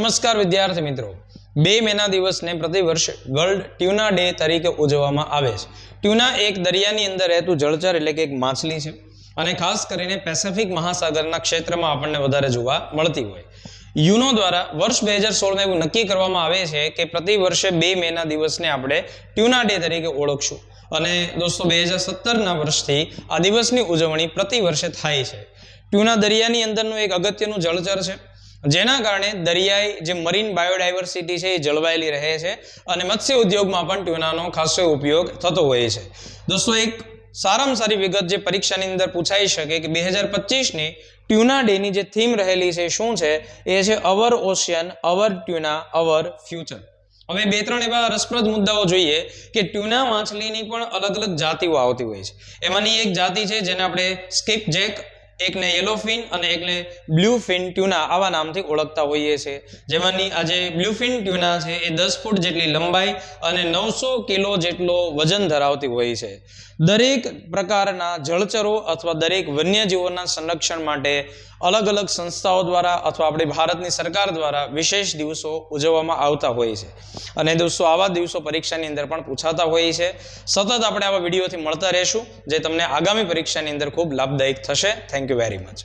નમસ્કાર વિદ્યાર્થી મિત્રો, 2 મેના દિવસને પ્રતિવર્ષ વર્લ્ડ ટ્યુના ડે તરીકે ઉજવવામાં આવે છે. ટ્યુના એક દરિયાની અંદર રહેતું જળચર એટલે કે એક માછલી છે અને ખાસ કરીને પેસિફિક મહાસાગરના ક્ષેત્રમાં આપણને વધારે જોવા મળતી હોય. યુનો દ્વારા વર્ષ 2016માં એવું નક્કી કરવામાં આવે છે કે પ્રતિ વર્ષે 2 મેના દિવસને આપણે ટ્યુના ડે તરીકે ઓળખશું અને દોસ્તો 2017ના વર્ષથી આ દિવસની ઉજવણી પ્રતિ વર્ષે થાય છે. ટ્યુના દરિયાની અંદરનું એક અગત્યનું જળચર છે, જેના કારણે દરિયાઈ જે મરીન બાયોડાયવર્સિટી છે એ જળવાયેલી રહે છે અને મત્સ્ય ઉદ્યોગમાં પણ ટ્યુનાનો ખાસો ઉપયોગ થતો હોય છે. દોસ્તો, એક સારામાં સારી વિગત જે પરીક્ષાની અંદર પૂછાઈ શકે કે 2025ની ટ્યુના ડેની જે થીમ રહેલી છે શું છે, એ છે અવર ઓશિયન, અવર ટ્યુના, અવર ફ્યુચર. હવે 2-3 એવા રસપ્રદ મુદ્દાઓ જોઈએ કે ટ્યુના માછલીની પણ અલગ અલગ જાતિઓ આવતી હોય છે. એમાંની એક જાતિ છે જેને આપણે સ્કિપજેક, એકને યેલોફિન અને એકને બ્લુફિન ટ્યુના આવા નામથી ઓળખતા હોઈએ છીએ. જેમાંની આ જે બ્લુફિન ટ્યુના છે એ 10 ફૂટ જેટલી લંબાઈ અને 900 કિલો જેટલો વજન ધરાવતી હોય છે. દરેક પ્રકારના જળચરો અથવા દરેક વન્યજીવોના સંરક્ષણ માટે અલગ અલગ સંસ્થાઓ દ્વારા અથવા આપણી ભારતની સરકાર દ્વારા વિશેષ દિવસો ઉજવવામાં આવતા હોય છે અને દોસ્તો આવા દિવસો પરીક્ષાની અંદર પણ પૂછાતા હોય છે. સતત આપણે આવા વિડીયોથી મળતા રહેશું જે તમને આગામી પરીક્ષાની અંદર ખૂબ લાભદાયક થશે. Thank you very much.